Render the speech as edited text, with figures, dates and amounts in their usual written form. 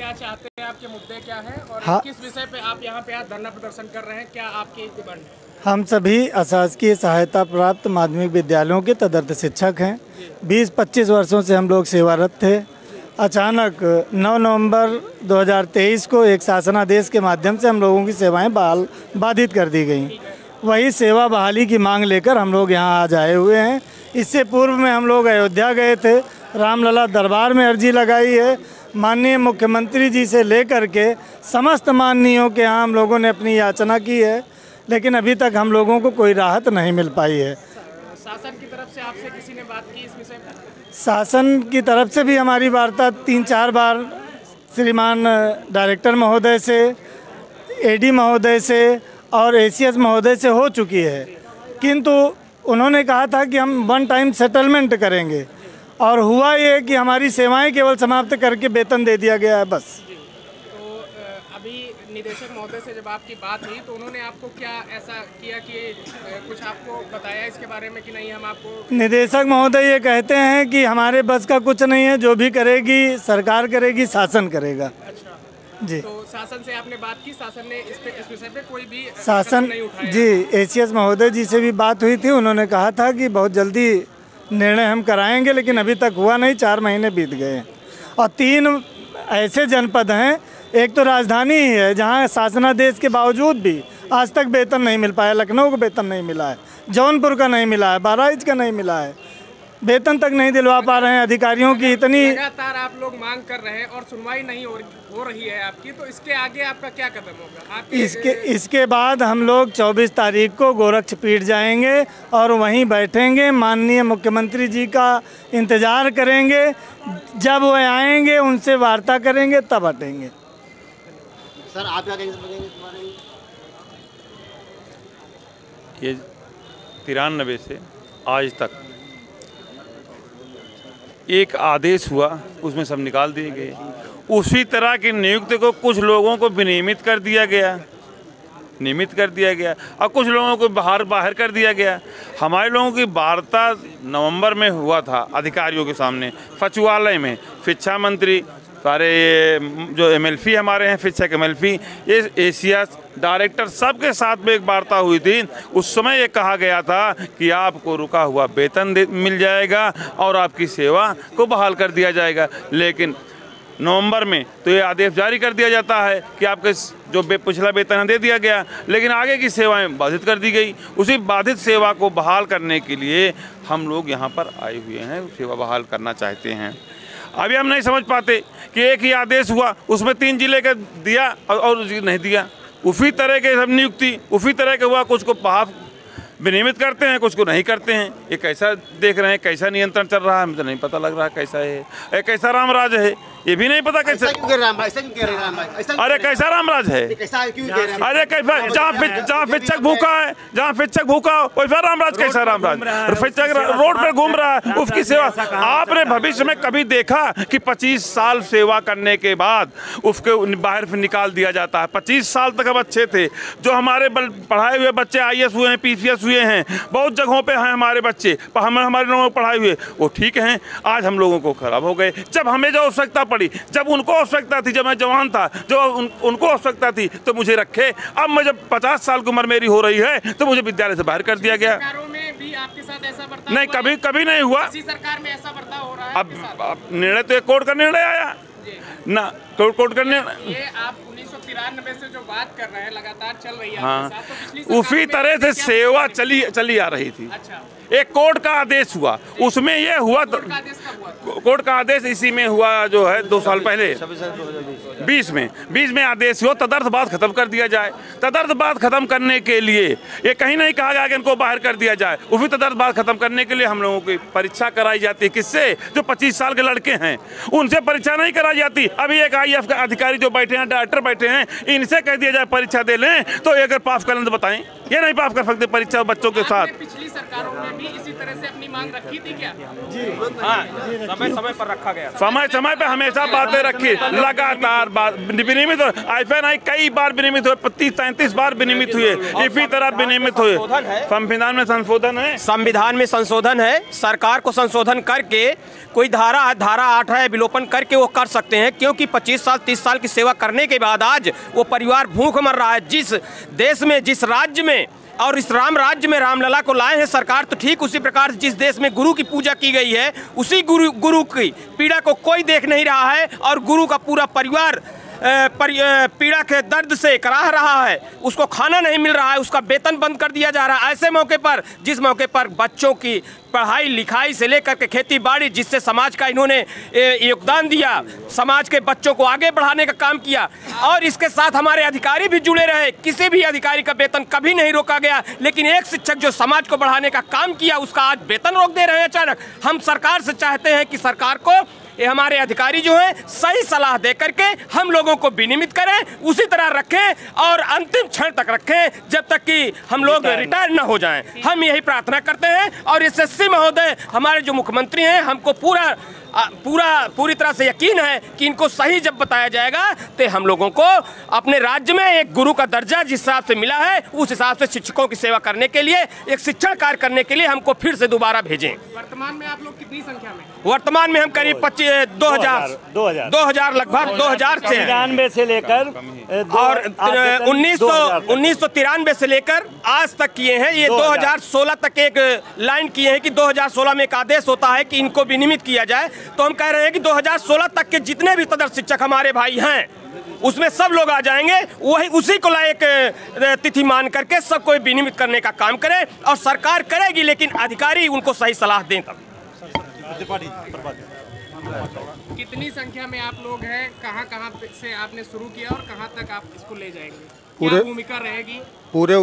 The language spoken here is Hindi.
क्या चाहते हैं, आपके मुद्दे क्या हैं और हाँ, किस विषय पे आप यहाँ पे आज धरना प्रदर्शन कर रहे हैं, क्या आपकी डिमांड है? हम सभी अशासकीय सहायता प्राप्त माध्यमिक विद्यालयों के तदर्थ शिक्षक हैं। 20-25 वर्षों से हम लोग सेवारत थे। अचानक 9 नवंबर 2023 को एक शासनादेश के माध्यम से हम लोगों की सेवाएं बाधित कर दी गईं। वही सेवा बहाली की मांग लेकर हम लोग यहाँ आज आए हुए हैं। इससे पूर्व में हम लोग अयोध्या गए थे, रामलला दरबार में अर्जी लगाई है। माननीय मुख्यमंत्री जी से लेकर के समस्त माननीयों के यहाँ हम लोगों ने अपनी याचना की है, लेकिन अभी तक हम लोगों को कोई राहत नहीं मिल पाई है। शासन की तरफ से आपसे किसी ने बात की इस विषय पर? शासन की तरफ से भी हमारी वार्ता 3-4 बार श्रीमान डायरेक्टर महोदय से, एडी महोदय से और एसीएस महोदय से हो चुकी है, किंतु उन्होंने कहा था कि हम वन टाइम सेटलमेंट करेंगे और हुआ ये कि हमारी सेवाएं केवल समाप्त करके वेतन दे दिया गया है, बस। तो अभी निदेशक महोदय से जब आपकी बात हुई तो उन्होंने आपको क्या ऐसा किया कि कुछ आपको बताया इसके बारे में कि नहीं हम आपको? निदेशक महोदय ये कहते हैं कि हमारे बस का कुछ नहीं है, जो भी करेगी सरकार करेगी, शासन करेगा। अच्छा जी। तो शासन से आपने बात की, शासन ने इस विषय पे कोई भी शासन नहीं उठाया? जी, एसीएस महोदय जी से भी बात हुई थी। उन्होंने कहा था कि बहुत जल्दी निर्णय हम कराएंगे, लेकिन अभी तक हुआ नहीं। 4 महीने बीत गए और 3 ऐसे जनपद हैं, एक तो राजधानी ही है जहां शासनादेश के बावजूद भी आज तक वेतन नहीं मिल पाया। लखनऊ को वेतन नहीं मिला है, जौनपुर का नहीं मिला है, बहराइच का नहीं मिला है, वेतन तक नहीं दिलवा पा रहे हैं अधिकारियों की। इतनी लगातार आप लोग मांग कर रहे हैं और सुनवाई नहीं हो रही है आपकी, तो इसके आगे आपका क्या कदम होगा? इसके बाद हम लोग 24 तारीख को गोरक्षपीठ जाएंगे और वहीं बैठेंगे, माननीय मुख्यमंत्री जी का इंतज़ार करेंगे। जब वो आएंगे उनसे वार्ता करेंगे, तब हटेंगे। सर आप क्या कहेंगे? ये 93 से आज तक एक आदेश हुआ, उसमें सब निकाल दिए गए। उसी तरह की नियुक्ति को कुछ लोगों को विनियमित कर दिया गया, नियमित कर दिया गया, और कुछ लोगों को बाहर कर दिया गया। हमारे लोगों की वार्ता नवंबर में हुआ था अधिकारियों के सामने सचिवालय में। शिक्षा मंत्री, सारे ये जो एमएलपी हमारे हैं, शिक्षक एमएलपी, ये एसीएस डायरेक्टर, सबके साथ में एक वार्ता हुई थी। उस समय ये कहा गया था कि आपको रुका हुआ वेतन मिल जाएगा और आपकी सेवा को बहाल कर दिया जाएगा। लेकिन नवंबर में तो ये आदेश जारी कर दिया जाता है कि आपके जो पिछला वेतन दे दिया गया, लेकिन आगे की सेवाएं बाधित कर दी गई। उसी बाधित सेवा को बहाल करने के लिए हम लोग यहाँ पर आए हुए हैं, सेवा बहाल करना चाहते हैं। अभी हम नहीं समझ पाते कि एक ही आदेश हुआ, उसमें 3 जिले का दिया और नहीं दिया। उसी तरह के सब नियुक्ति उसी तरह का हुआ, कुछ को बहाल विनियमित करते हैं, कुछ को नहीं करते हैं। ये कैसा देख रहे हैं, कैसा नियंत्रण चल रहा है, हमें तो नहीं पता लग रहा कैसा है, ये कैसा रामराज है, ये भी नहीं पता कैसा। अरे कैसा रामराज है, अरे कैसा, जहाँ शिक्षक भूखा है, जहाँ शिक्षक भूखा हो वैसा रामराज, कैसा रामराज? शिक्षक रोड पे घूम रहा है, उसकी सेवा। आपने भविष्य में कभी देखा कि 25 साल सेवा करने के बाद उसके बाहर निकाल दिया जाता है? 25 साल तक हम अच्छे थे। जो हमारे पढ़ाए हुए बच्चे IAS हुए हैं, PCS हुए हैं, बहुत जगहों पे हैं हमारे बच्चे, हमारे लोगों को पढ़ाए हुए, वो ठीक हैं। आज हम लोगों को खराब हो गए। जब हमें जो आवश्यकता पड़ी, जब उनको आवश्यकता थी, जब मैं जवान था, जो उनको आवश्यकता थी, तो मुझे रखे। अब मैं जब 50 साल की उम्र मेरी हो रही है तो मुझे विद्यालय से बाहर कर दिया गया। सरकारों में भी आपके साथ ऐसा बर्ताव नहीं, कभी नहीं हुआ। इसी सरकार में ऐसा बर्ताव हो रहा है? अब निर्णय तो एक कोर्ट का निर्णय आया ना, कोर्ट का निर्णय। ये आप 1993 से जो बात कर रहे हैं, लगातार चल रही है। हाँ, तो पिछली उसी तरह से सेवा चली आ रही थी। अच्छा, एक कोर्ट का आदेश हुआ, उसमें ये हुआ, कोर्ट का आदेश इसी में हुआ, जो है 2 साल पहले 20 में आदेश हुआ, तदर्थ बात खत्म कर दिया जाए। तदर्थ बात खत्म करने के लिए ये कहीं नहीं कहा गया कि इनको बाहर कर दिया जाए। उसी तदर्थ बात खत्म करने के लिए हम लोगों की परीक्षा कराई जाती है। किससे? जो 25 साल के लड़के हैं, उनसे परीक्षा नहीं कराई जाती। अभी एक IAF का अधिकारी जो बैठे हैं, डायरेक्टर बैठे हैं, इनसे कह दिया जाए परीक्षा दे लें, तो अगर पास कर लें तो बताएं। ये नहीं पास कर सकते परीक्षा बच्चों के साथ। पिछली सरकारों में भी इसी तरह से अपनी मांग रखी थी क्या? समय समय पर रखा गया, समय समय पे हमेशा बातें रखी, लगातार बात विनियमित ऐसा नहीं, कई बार विनियमित हुए, 35-33 बार विनियमित हुए, इसी तरह विनियमित हुए। संविधान में संशोधन है, संविधान में संशोधन है, सरकार को संशोधन करके कोई धारा 8 है विलोपन करके वो कर सकते हैं, क्योंकि 25 साल 30 साल की सेवा करने के बाद आज वो परिवार भूख मर रहा है। जिस देश में, जिस राज्य में और इस राम राज्य में रामलला को लाए हैं सरकार, तो ठीक उसी प्रकार जिस देश में गुरु की पूजा की गई है, उसी गुरु की पीड़ा को कोई देख नहीं रहा है और गुरु का पूरा परिवार पीड़ा के दर्द से कराह रहा है। उसको खाना नहीं मिल रहा है, उसका वेतन बंद कर दिया जा रहा है। ऐसे मौके पर, जिस मौके पर बच्चों की पढ़ाई लिखाई से लेकर के खेती बाड़ी, जिससे समाज का इन्होंने योगदान दिया, समाज के बच्चों को आगे बढ़ाने का काम किया, और इसके साथ हमारे अधिकारी भी जुड़े रहे। किसी भी अधिकारी का वेतन कभी नहीं रोका गया, लेकिन एक शिक्षक जो समाज को बढ़ाने का काम किया, उसका आज वेतन रोक दे रहे हैं अचानक। हम सरकार से चाहते हैं कि सरकार को ये हमारे अधिकारी जो हैं सही सलाह दे करके हम लोगों को विनियमित करें, उसी तरह रखें और अंतिम क्षण तक रखें, जब तक कि हम लोग रिटायर न हो जाएं। हम यही प्रार्थना करते हैं और एसएससी महोदय हमारे जो मुख्यमंत्री हैं, हमको पूरी तरह से यकीन है कि इनको सही जब बताया जाएगा तो हम लोगों को अपने राज्य में एक गुरु का दर्जा जिस हिसाब से मिला है, उस हिसाब से शिक्षकों की सेवा करने के लिए, एक शिक्षण कार्य करने के लिए हमको फिर से दोबारा भेजें। वर्तमान में आप लोग कितनी संख्या में? वर्तमान में हम करीब 2000 लगभग 2000 से लेकर और 1993 से लेकर आज तक किए हैं। ये 2016 तक एक लाइन किए हैं कि 2016 में एक आदेश होता है कि इनको विनियमित किया जाए, तो हम कह रहे हैं कि 2016 तक के जितने भी तदर्थ शिक्षक हमारे भाई हैं, उसमें सब लोग आ जाएंगे। वही उसी को एक तिथि मान करके सबको विनियमित करने का काम करें, और सरकार करेगी, लेकिन अधिकारी उनको सही सलाह दें। तब कितनी संख्या में आप लोग हैं? कहाँ से आपने शुरू किया और कहाँ तक आप इसको ले जाएंगे? क्या भूमिका रहेगी? पूरे